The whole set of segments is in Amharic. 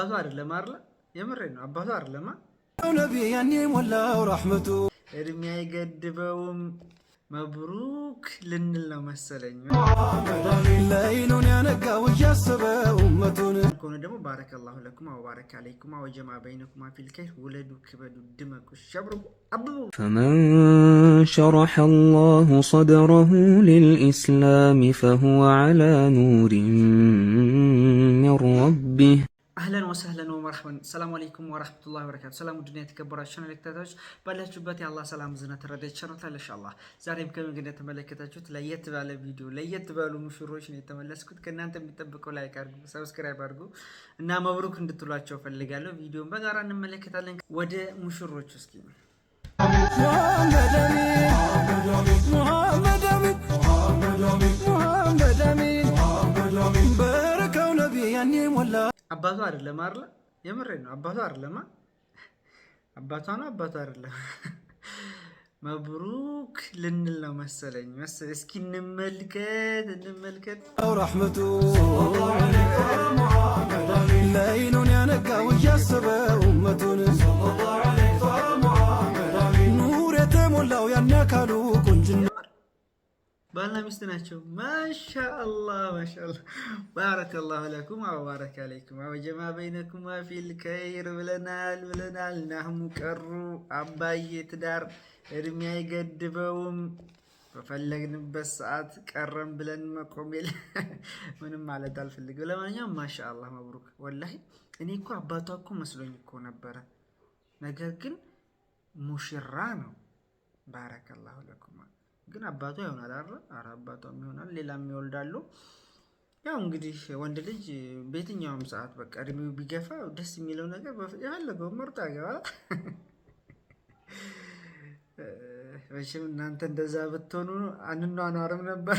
አባቱ አይደለም አይደል? የምሬን ነው። አባቱ አይደለም ነቢ ያኔ ሞላው ረህመቱ እድሜ አይገድበውም። መብሩክ ልንል ነው መሰለኝ። ለይኑን ያነጋው እያሰበ ኡመቱን ከሆነ ደግሞ ባረከላሁ ለኩም ወባረከ አለይኩም ወጀማ በይነኩም ፊል ኸይር ወለዱ ክበዱ ድመቁ ሸብሩ አብቡ فمن شرح الله صدره للإسلام فهو على نور من ربه አህለን ወሰህለን ወመርሐበን ሰላም አለይኩም ወራህመቱላሂ ወበረካቱ። ሰላም ውድና የተከበራችሁ ተከታታዮች ባላችሁበት የአላህ ሰላም ዝነት ተረዳች ቸርነታል ኢንሻአላህ። ዛሬም ከመንገድ የተመለከታችሁት ለየት ባለ ቪዲዮ ለየት ባሉ ሙሽሮች ነው የተመለስኩት። ከእናንተ የሚጠብቀው ላይክ አድርጉ፣ ሰብስክራይብ አድርጉ እና መብሩክ እንድትሏቸው ፈልጋለሁ። ቪዲዮን በጋራ እንመለከታለን። ወደ ሙሽሮች እስኪ በረካው ነቢ ያኔ ሞላ አባቱ አይደለም አይደል? የምሬን ነው። አባቱ አይደለም አባቷ ነው። አባቱ አይደለም። መብሩክ ልንል ነው መሰለኝ። እስኪ እንመልከት ረህመቱ ለይኑን ያነጋው እያሰበ ኡመቱን ኑር የተሞላው ያን ያካሉ ቁንጅና ባልና ሚስት ናቸው። ማሻአላህ ማሻአላህ ባረከላሁ ለኩም ወባረከ አለይኩም ወጀማ በይነኩም ፊል ኸይር ብለናል። ናህሙ ቀሩ አባዬ ትዳር እድሜ አይገድበውም። በፈለግንበት ሰዓት ቀረም ብለን መቆም የለ ምንም ማለት አልፈልግም። ለማንኛውም ማሻአላህ መብሩክ። ወላሂ እኔ እኮ አባቷ እኮ መስሎኝ እኮ ነበረ፣ ነገር ግን ሙሽራ ነው። ባረከላሁ ለኩም ግን አባቷ ይሆናል አይደል? ኧረ አባቷም ይሆናል፣ ሌላም ይወልዳሉ። ያው እንግዲህ ወንድ ልጅ በየትኛውም ሰዓት በቃ እድሜው ቢገፋ ደስ የሚለው ነገር የፈለገው መርጦ ያገባል። መቼም እናንተ እንደዛ ብትሆኑ አንኗኗርም ነበር።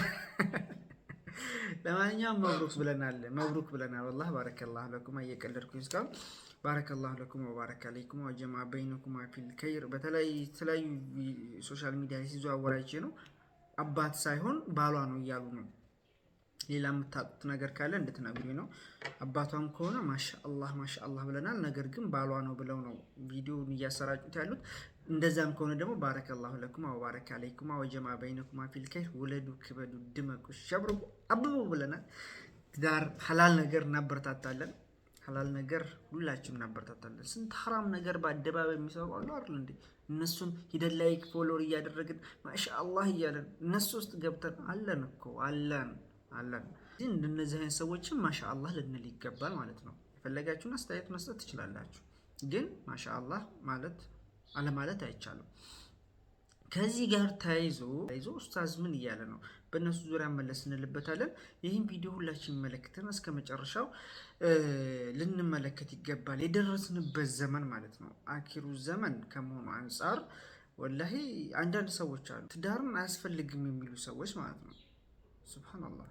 ለማንኛውም መብሩክ ብለናል። ወላሂ ባረከላሁ ለኩም። እየቀለድኩኝ እስካሁን ባረከላሁ ለኩም ወባረከ አለይኩም ወጀማ በይነኩም ፊል ኸይር። በተለያዩ ሶሻል ሚዲያ ሲዘዋወራች ነው አባት ሳይሆን ባሏ ነው እያሉ ነው። ሌላ የምታውቁት ነገር ካለ እንድትነግሩኝ ነው። አባቷም ከሆነ ማሻአላህ ብለናል፣ ነገር ግን ባሏ ነው ብለው ነው ቪዲዮውን እያሰራጩት ያሉት። እንደዛም ከሆነ ደግሞ ባረከላሁ ለኩም ወባረከ አለይኩም ወጀማ በይነኩም ፊል ኸይር ወለዱ ክበዱ ድመቁ ሸብሩ አብቡ ብለናል። ትዳር ሐላል ነገር እናበረታታለን። ሐላል ነገር ሁላችንም እናበረታታለን። ስንት ሐራም ነገር በአደባባይ የሚሰሩ አሉ አይደል እንዴ? እነሱን ሂደን ላይክ ፎሎወር እያደረግን ማሻአላህ እያለን እነሱ ውስጥ ገብተን አለን እኮ አለን። እንደነዚህ አይነት ሰዎችን ማሻአላህ ልንል ይገባል ማለት ነው። የፈለጋችሁን አስተያየት መስጠት ትችላላችሁ፣ ግን ማሻአላህ ማለት አለማለት አይቻልም። ከዚህ ጋር ተያይዞ ኡስታዝ ምን እያለ ነው? በእነሱ ዙሪያ መለስ እንልበታለን። ይህን ቪዲዮ ሁላችን መለክተን እስከ መጨረሻው ልንመለከት ይገባል። የደረስንበት ዘመን ማለት ነው አኪሩ ዘመን ከመሆኑ አንጻር ወላሂ አንዳንድ ሰዎች አሉ ትዳርን አያስፈልግም የሚሉ ሰዎች ማለት ነው። ሱብሃንአላህ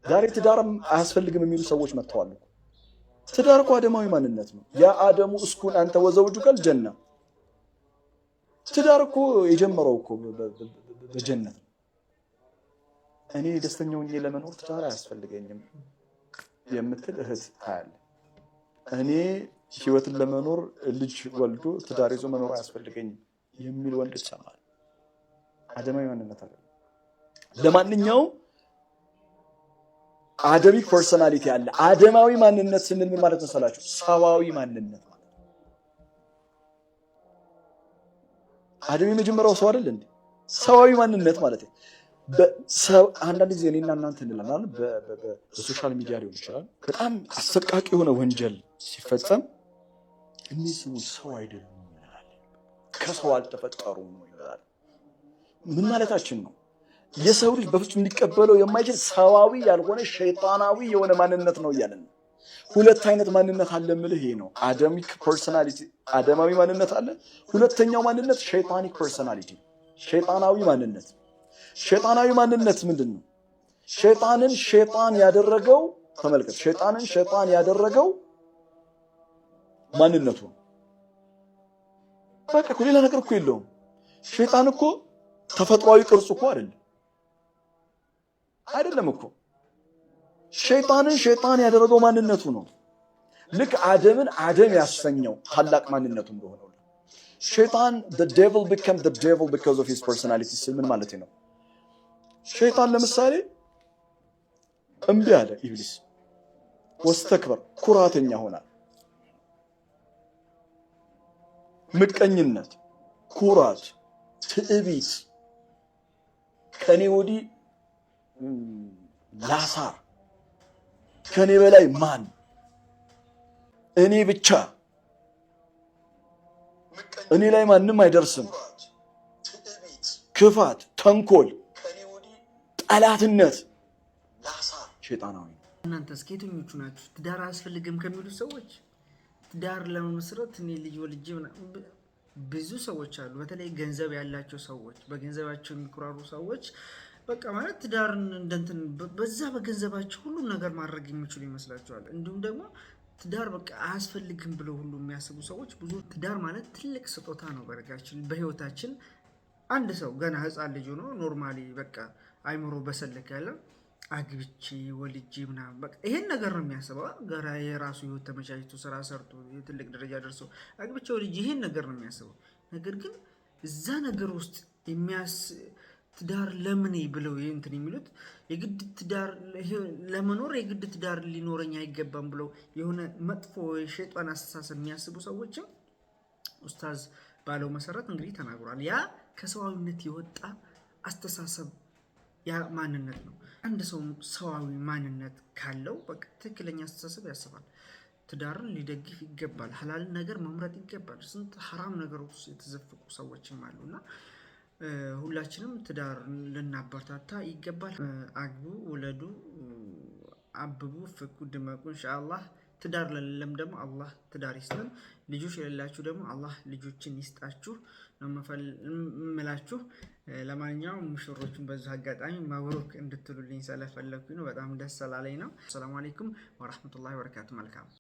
ዛሬ ትዳርም አያስፈልግም የሚሉ ሰዎች መጥተዋል። ትዳር እኮ አደማዊ ማንነት ነው። ያ አደሙ እስኩን አንተ ወዘውጁከል ጀና። ትዳር እኮ የጀመረው እኮ በጀነት ነው። እኔ ደስተኛ ሆኜ ለመኖር ትዳር አያስፈልገኝም የምትል እህት ታያለ። እኔ ህይወትን ለመኖር ልጅ ወልዶ ትዳር ይዞ መኖር አያስፈልገኝም የሚል ወንድ ይሰማል። አደማዊ ማንነት አለ። ለማንኛውም አደሚክ ፐርሰናሊቲ አለ። አደማዊ ማንነት ስንል ምን ማለት መሰላችሁ? ሰዋዊ ማንነት ማለት አደም የመጀመሪያው ሰው አይደል እንዴ? ሰዋዊ ማንነት ማለት ነው። አንዳንድ ጊዜ እኔና እናንተ እንላለን በሶሻል ሚዲያ ሊሆን ይችላል፣ በጣም አሰቃቂ የሆነ ወንጀል ሲፈጸም እነዚህ ሰዎች ሰው አይደሉም እንላለን፣ ከሰው አልተፈጠሩም ነው ይላል። ምን ማለታችን ነው? የሰው ልጅ በፍጹም ሊቀበለው የማይችል ሰዋዊ ያልሆነ ሸይጣናዊ የሆነ ማንነት ነው እያለን። ሁለት አይነት ማንነት አለ የምልህ ይሄ ነው። አደሚክ ፐርሰናሊቲ አደማዊ ማንነት አለ። ሁለተኛው ማንነት ሸይጣኒክ ፐርሰናሊቲ ሸይጣናዊ ማንነት። ሸይጣናዊ ማንነት ምንድነው? ሸይጣንን ሸይጣን ያደረገው ተመልከት። ሸይጣንን ሸይጣን ያደረገው ማንነቱ ነው። በቃ ሌላ ነገር እኮ የለውም። ሸይጣን እኮ ተፈጥሯዊ ቅርጹ እኮ አይደለም እኮ ሸይጣንን ሸይጣን ያደረገው ማንነቱ ነው። ልክ አደምን አደም ያሰኘው ታላቅ ማንነቱ እንደሆነ ሸይጣን the devil became the devil because of his personality ሲል ምን ማለት ነው? ሸይጣን ለምሳሌ እምቢ አለ ኢብሊስ ወስተክበር ኩራተኛ ሆነ። ምቀኝነት፣ ኩራት፣ ትዕቢት ከኔ ወዲህ ላሳር ከኔ በላይ ማን እኔ ብቻ እኔ ላይ ማንም አይደርስም፣ ክፋት፣ ተንኮል፣ ጠላትነት ሸይጣናዊ። እናንተስ ከየትኞቹ ናችሁ? ትዳር አያስፈልግም ከሚሉት ሰዎች? ትዳር ለመመስረት እኔ ልጅ ወልጄ ብዙ ሰዎች አሉ። በተለይ ገንዘብ ያላቸው ሰዎች፣ በገንዘባቸው የሚኩራሩ ሰዎች በቃ ማለት ትዳርን እንደንትን በዛ በገንዘባቸው ሁሉም ነገር ማድረግ የሚችሉ ይመስላቸዋል። እንዲሁም ደግሞ ትዳር በቃ አያስፈልግም ብለው ሁሉ የሚያስቡ ሰዎች ብዙ። ትዳር ማለት ትልቅ ስጦታ ነው። በረጋችን በህይወታችን አንድ ሰው ገና ህፃን ልጅ ሆኖ ኖርማሊ በቃ አይምሮ በሰለክ ያለ አግብቼ ወልጄ ምናምን በቃ ይሄን ነገር ነው የሚያስበው። ገና የራሱ ህይወት ተመቻችቶ ስራ ሰርቶ ትልቅ ደረጃ ደርሶ አግብቼ ወልጄ ይሄን ነገር ነው የሚያስበው። ነገር ግን እዛ ነገር ውስጥ ትዳር ለምን ብለው እንትን የሚሉት የግድ ትዳር ለመኖር የግድ ትዳር ሊኖረኝ አይገባም ብለው የሆነ መጥፎ የሸይጣን አስተሳሰብ የሚያስቡ ሰዎችም ኡስታዝ ባለው መሰረት እንግዲህ ተናግሯል። ያ ከሰዋዊነት የወጣ አስተሳሰብ ያ ማንነት ነው። አንድ ሰው ሰዋዊ ማንነት ካለው በቃ ትክክለኛ አስተሳሰብ ያስባል። ትዳርን ሊደግፍ ይገባል። ሐላልን ነገር መምረጥ ይገባል። ስንት ሐራም ነገሮች ውስጥ የተዘፈቁ ሰዎችም አሉና ሁላችንም ትዳር ልናበረታታ ይገባል። አግቡ፣ ውለዱ፣ አብቡ፣ ፍኩ፣ ድመቁ። ኢንሻአላህ ትዳር ለሌለም ደግሞ አላህ ትዳር ይስጠን። ልጆች የሌላችሁ ደግሞ አላህ ልጆችን ይስጣችሁ ነው የምላችሁ። ለማንኛውም ሙሽሮቹን በዚህ አጋጣሚ መብሩክ እንድትሉልኝ ስለፈለኩኝ ነው። በጣም ደስ ስላለኝ ነው። ሰላም አለይኩም ወራህመቱላሂ ወበረካቱ። መልካም